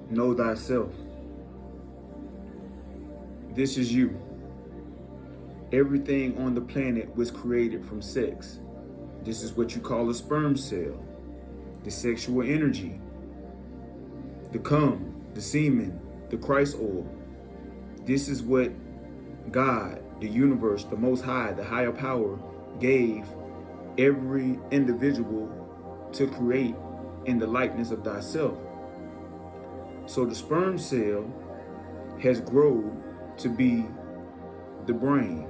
Know thyself. This is you. Everything on the planet was created from sex. This is what you call a sperm cell, the sexual energy, the cum, the semen, the Christ oil. This is what God, the universe, the Most High, the higher power gave every individual to create in the likeness of thyself. So the sperm cell has grown to be the brain.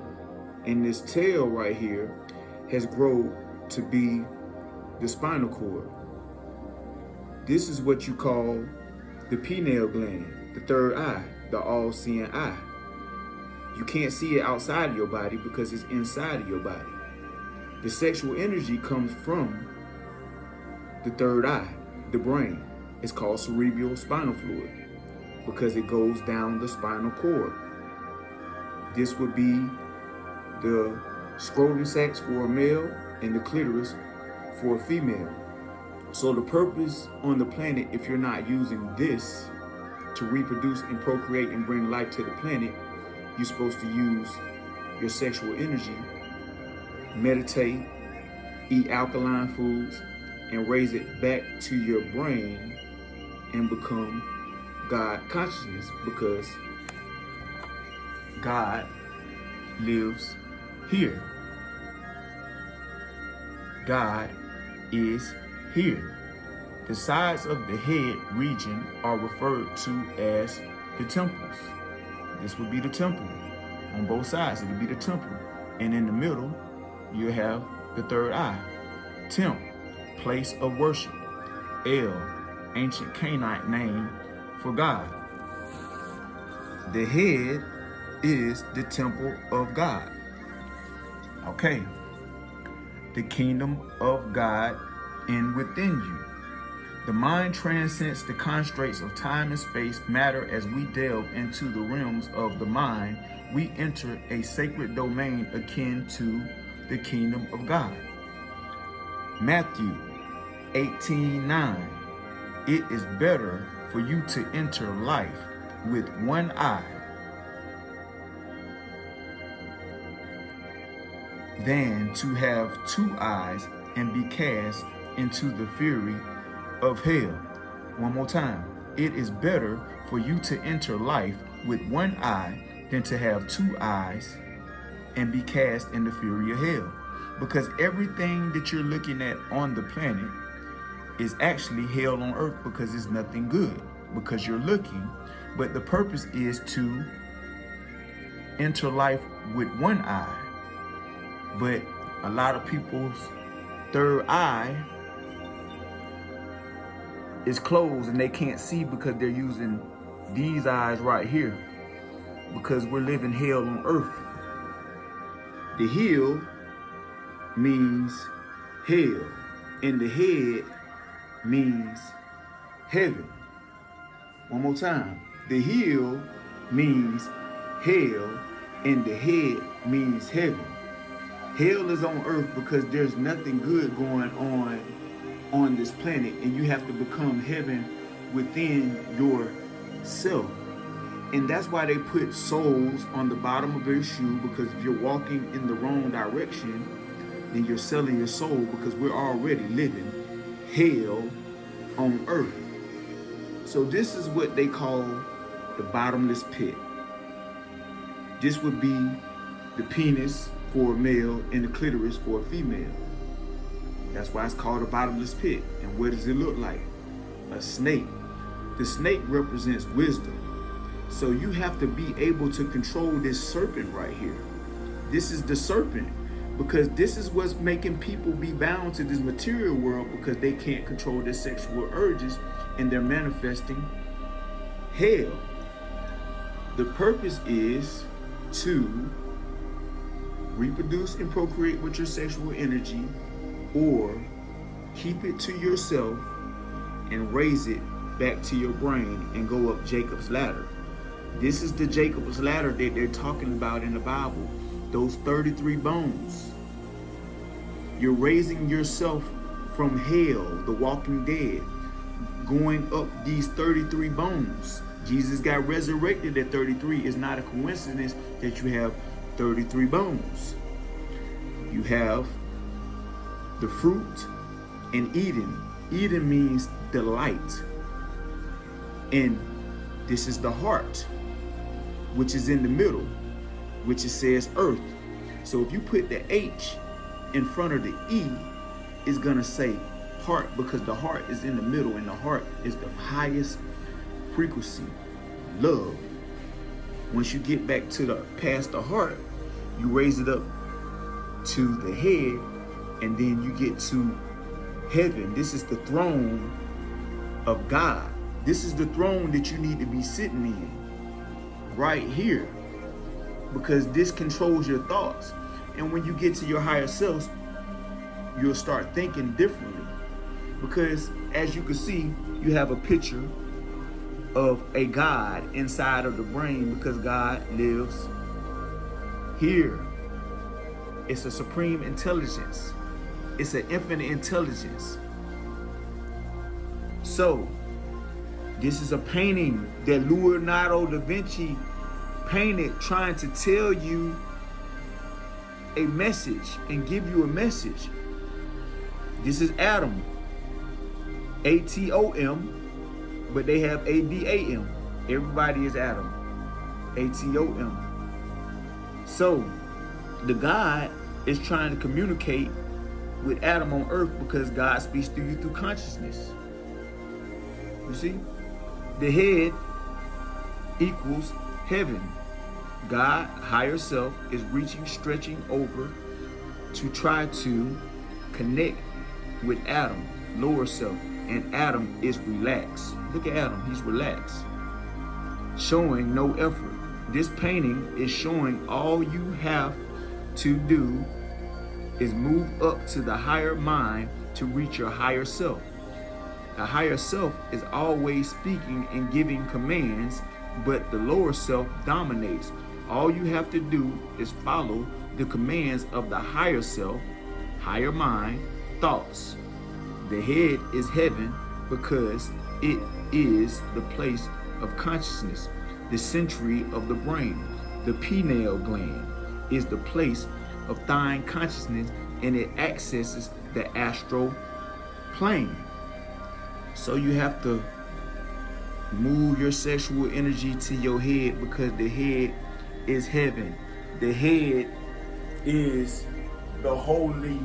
And this tail right here has grown to be the spinal cord. This is what you call the pineal gland, the third eye, the all-seeing eye. You can't see it outside of your body because it's inside of your body. The sexual energy comes from the third eye, the brain. It's called cerebral spinal fluid because it goes down the spinal cord. This would be the scrotum sacs for a male and the clitoris for a female. So the purpose on the planet, if you're not using this to reproduce and procreate and bring life to the planet, you're supposed to use your sexual energy, meditate, eat alkaline foods, and raise it back to your brain and become God consciousness, because God lives here. God is here. The sides of the head region are referred to as the temples. This would be the temple. On both sides, it would be the temple. And in the middle, you have the third eye. Temp, place of worship. El, ancient Canaanite name for God. The head is the temple of God. Okay. The kingdom of God in within you. The mind transcends the constraints of time and space, matter. As we delve into the realms of the mind, we enter a sacred domain akin to the kingdom of God. Matthew 18:9. It is better for you to enter life with one eye than to have two eyes and be cast into the fury of hell. One more time. It is better for you to enter life with one eye than to have two eyes and be cast in the fury of hell. Because everything that you're looking at on the planet is actually hell on earth, because it's nothing good, because you're looking. But the purpose is to enter life with one eye. But a lot of people's third eye is closed and they can't see because they're using these eyes right here, because we're living hell on earth. The heel means hell, and the head means heaven. One more time. The heel means hell, and the head means heaven. Hell is on earth because there's nothing good going on this planet, and you have to become heaven within yourself. And that's why they put souls on the bottom of your shoe, because if you're walking in the wrong direction, then you're selling your soul, because we're already living hell on earth. So this is what they call the bottomless pit. This would be the penis for a male and the clitoris for a female. That's why it's called a bottomless pit. And what does it look like? A snake. The snake represents wisdom. So you have to be able to control this serpent right here. This is the serpent, because this is what's making people be bound to this material world, because they can't control their sexual urges and they're manifesting hell. The purpose is to reproduce and procreate with your sexual energy, or keep it to yourself and raise it back to your brain and go up Jacob's ladder. This is the Jacob's ladder that they're talking about in the Bible. Those 33 bones. You're raising yourself from hell, the walking dead. going up these 33 bones. Jesus got resurrected at 33. It's not a coincidence that you have 33 bones. You have the fruit in Eden. Eden means delight. And this is the heart, which is in the middle, which it says earth. So if you put the H in front of the E, it's gonna say heart, because the heart is in the middle, and the heart is the highest frequency, love. Once you get back to the past the heart, you raise it up to the head, and then you get to heaven. This is the throne of God. This is the throne that you need to be sitting in right here, because this controls your thoughts. And when you get to your higher self, you'll start thinking differently, because as you can see, you have a picture of a God inside of the brain, because God lives here. It's a supreme intelligence. It's an infinite intelligence. So this is a painting that Leonardo da Vinci painted, trying to tell you a message and give you a message. This is Adam, A-T-O-M, but they have A-D-A-M. Everybody is Adam, A-T-O-M. So the God is trying to communicate with Adam on earth, because God speaks to you through consciousness. You see? The head equals heaven. God, higher self, is reaching, stretching over to try to connect with Adam, lower self. And Adam is relaxed. Look at Adam, he's relaxed, showing no effort. This painting is showing all you have to do is move up to the higher mind to reach your higher self. The higher self is always speaking and giving commands, but the lower self dominates. All you have to do is follow the commands of the higher self, higher mind, thoughts. The head is heaven because it is the place of consciousness, the century of the brain. The pineal gland is the place of thine consciousness, and it accesses the astral plane. So you have to move your sexual energy to your head, because the head is heaven. The head is the holy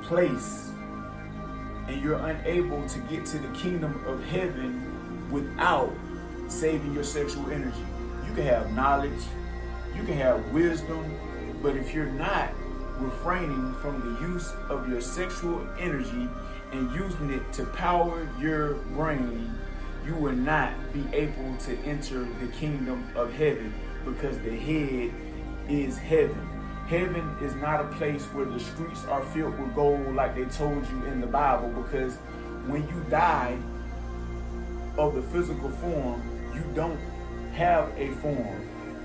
place, and you're unable to get to the kingdom of heaven without saving your sexual energy. You can have knowledge, you can have wisdom, but if you're not refraining from the use of your sexual energy and using it to power your brain, you will not be able to enter the kingdom of heaven, because the head is heaven. Heaven is not a place where the streets are filled with gold like they told you in the Bible, because when you die of the physical form, you don't have a form.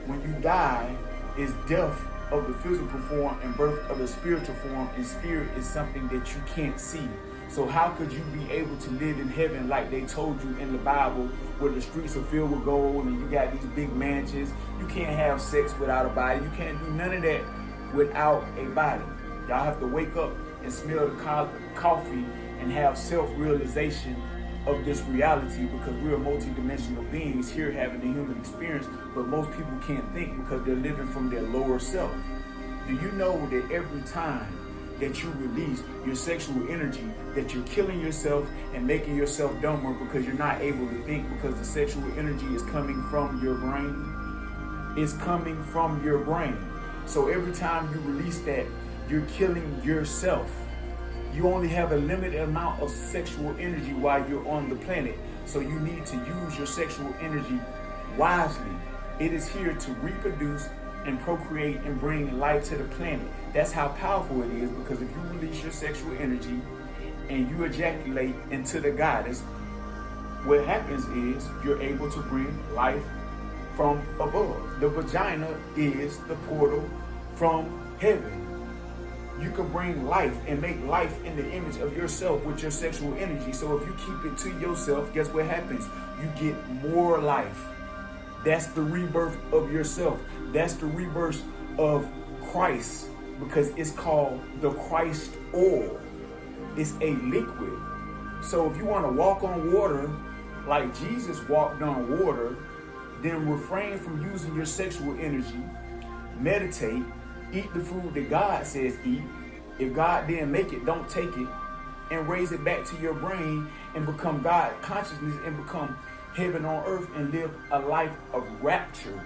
When you die, it's death of the physical form and birth of the spiritual form, and spirit is something that you can't see. So how could you be able to live in heaven like they told you in the Bible, where the streets are filled with gold and you got these big mansions? You can't have sex without a body. You can't do none of that without a body. Y'all have to wake up and smell the coffee and have self-realization of this reality, because we're multi-dimensional beings here having the human experience, but most people can't think because they're living from their lower self. Do you know that every time that you release your sexual energy, that you're killing yourself and making yourself dumber, because you're not able to think, because the sexual energy is coming from your brain? It's coming from your brain. So every time you release that, you're killing yourself. You only have a limited amount of sexual energy while you're on the planet. So you need to use your sexual energy wisely. It is here to reproduce and procreate and bring life to the planet. That's how powerful it is, because if you release your sexual energy and you ejaculate into the goddess, what happens is you're able to bring life from above. The vagina is the portal from heaven. you can bring life and make life in the image of yourself with your sexual energy. So if you keep it to yourself, guess what happens? You get more life. That's the rebirth of yourself. That's the rebirth of Christ, because it's called the Christ oil. It's a liquid. So if you want to walk on water like Jesus walked on water, then refrain from using your sexual energy, meditate, eat the food that God says eat. If God didn't make it, don't take it, and raise it back to your brain and become God consciousness and become heaven on earth and live a life of rapture.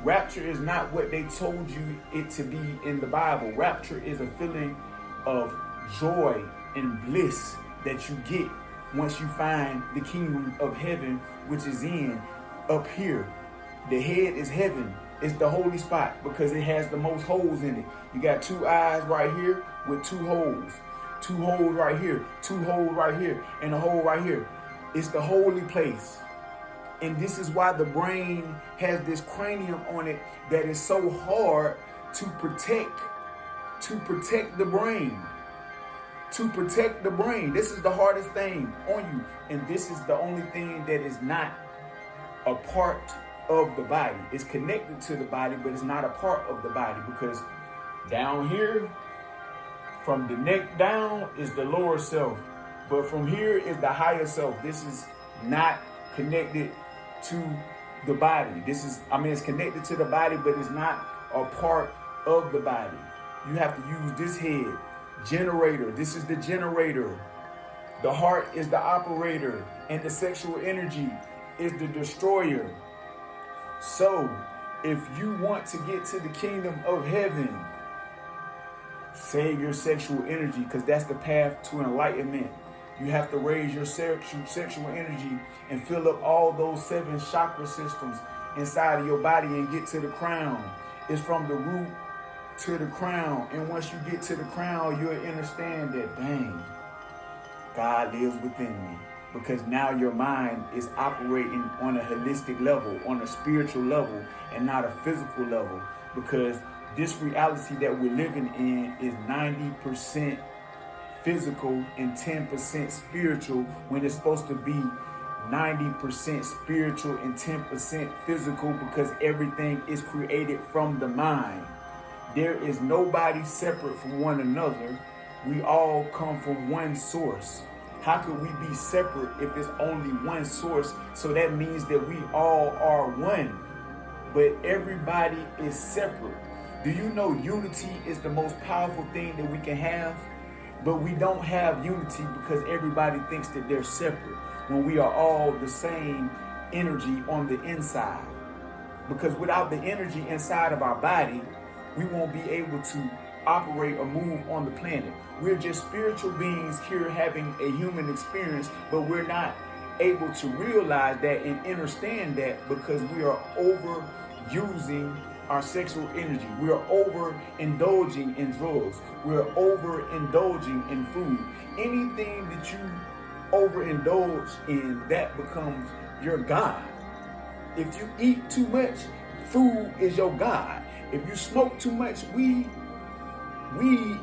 Rapture is not what they told you it to be in the Bible. Rapture is a feeling of joy and bliss that you get once you find the kingdom of heaven, which is in up here. The head is heaven. It's the holy spot because it has the most holes in it. You got 2 eyes right here with 2 holes. 2 holes right here, 2 holes right here, and a hole right here. It's the holy place. And this is why the brain has this cranium on it that is so hard to protect the brain. To protect the brain. This is the hardest thing on you. And this is the only thing that is not a part of the body. It's connected to the body, but it's not a part of the body, because down here, from the neck down, is the lower self. But from here is the higher self. This is not connected to the body. It's connected to the body, but it's not a part of the body. You have to use this head. Generator. This is the generator. The heart is the operator, and the sexual energy is the destroyer. So, if you want to get to the kingdom of heaven, save your sexual energy, because that's the path to enlightenment. You have to raise your sexual energy and fill up all those 7 chakra systems inside of your body and get to the crown. It's from the root to the crown. And once you get to the crown, you'll understand that, dang, God lives within me. Because now your mind is operating on a holistic level, on a spiritual level, and not a physical level. Because this reality that we're living in is 90% physical and 10% spiritual, when it's supposed to be 90% spiritual and 10% physical, because everything is created from the mind. There is nobody separate from one another. We all come from one source. How could we be separate if it's only one source? So that means that we all are one, but everybody is separate. Do you know unity is the most powerful thing that we can have? But we don't have unity because everybody thinks that they're separate, when we are all the same energy on the inside. Because without the energy inside of our body, we won't be able to operate or move on the planet. We're just spiritual beings here having a human experience, but we're not able to realize that and understand that because we are overusing our sexual energy. We are overindulging in drugs. We are overindulging in food. Anything that you overindulge in, that becomes your God. If you eat too much, food is your God. If you smoke too much weed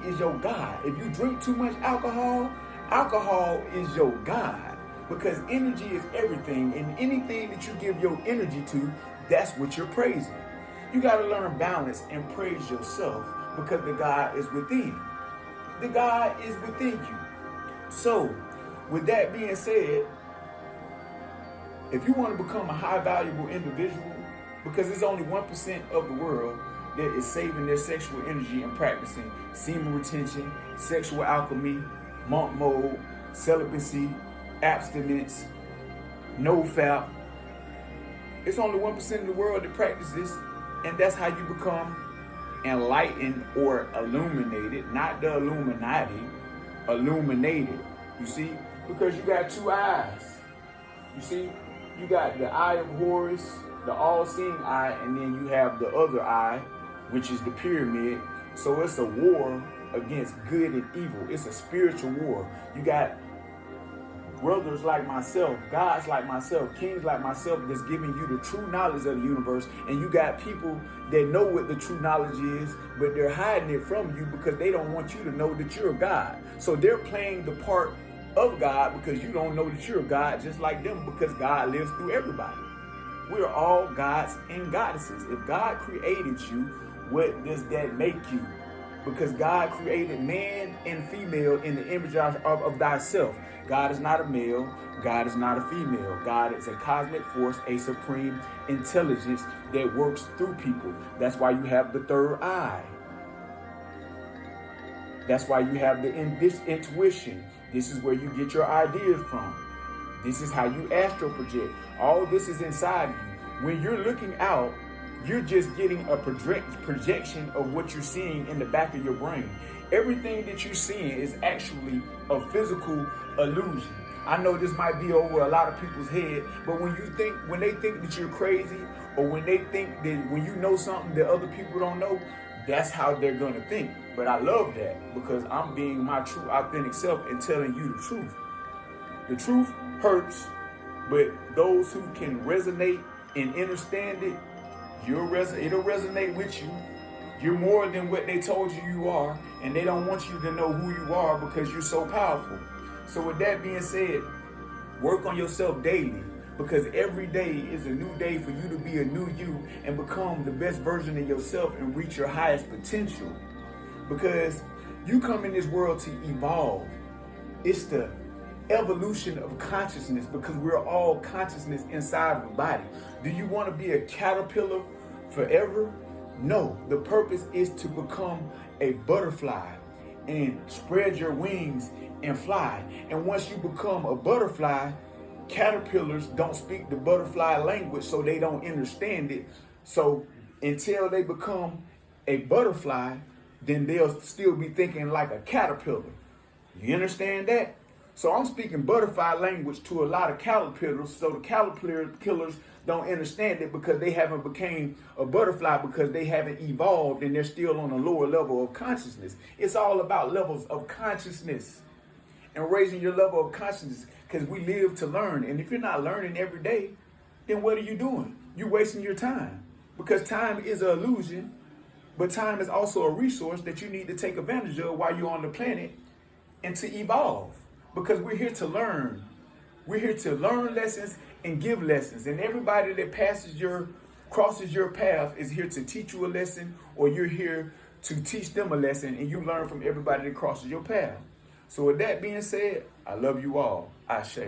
is your God. If you drink too much alcohol is your God. Because energy is everything, and anything that you give your energy to, that's what you're praising. You got to learn balance and praise yourself, because the God is within. The God is within you. So, with that being said, if you want to become a high valuable individual, because it's only 1% of the world that is saving their sexual energy and practicing semen retention, sexual alchemy, monk mode, celibacy, abstinence, no fap. It's only 1% of the world that practices this, and that's how you become enlightened or illuminated, not the Illuminati, illuminated. You see? Because you got 2 eyes. You see? You got the eye of Horus, the all-seeing eye, and then you have the other eye, which is the pyramid. So it's a war against good and evil. It's a spiritual war. You got brothers like myself, gods like myself, kings like myself that's giving you the true knowledge of the universe. And you got people that know what the true knowledge is, but they're hiding it from you because they don't want you to know that you're a God. So they're playing the part of God because you don't know that you're a God just like them, because God lives through everybody. We're all gods and goddesses. If God created you, what does that make you? Because God created man and female in the image of thyself. God is not a male. God is not a female. God is a cosmic force, a supreme intelligence that works through people. That's why you have the third eye. That's why you have this intuition. This is where you get your ideas from. This is how you astral project. All this is inside of you. When you're looking out, you're just getting a projection of what you're seeing in the back of your brain. Everything that you're seeing is actually a physical illusion. I know this might be over a lot of people's head, but when they think that you're crazy, or when they think that when you know something that other people don't know, that's how they're gonna think. But I love that because I'm being my true authentic self and telling you the truth. The truth hurts, but those who can resonate and understand it, it'll resonate with you. You're more than what they told you you are, and they don't want you to know who you are because you're so powerful. So with that being said, work on yourself daily, because every day is a new day for you to be a new you and become the best version of yourself and reach your highest potential. Because you come in this world to evolve. It's the evolution of consciousness, because we're all consciousness inside of the body. Do you want to be a caterpillar forever? No, the purpose is to become a butterfly and spread your wings and fly. And once you become a butterfly, caterpillars don't speak the butterfly language, so they don't understand it. So until they become a butterfly, then they'll still be thinking like a caterpillar. You understand that? So I'm speaking butterfly language to a lot of caterpillars, so the caterpillars don't understand it because they haven't became a butterfly, because they haven't evolved and they're still on a lower level of consciousness. It's all about levels of consciousness and raising your level of consciousness, because we live to learn. And if you're not learning every day, then what are you doing? You're wasting your time, because time is an illusion, but time is also a resource that you need to take advantage of while you're on the planet and to evolve. Because we're here to learn. We're here to learn lessons and give lessons. And everybody that crosses your path is here to teach you a lesson, or you're here to teach them a lesson, and you learn from everybody that crosses your path. So with that being said, I love you all. Ashe.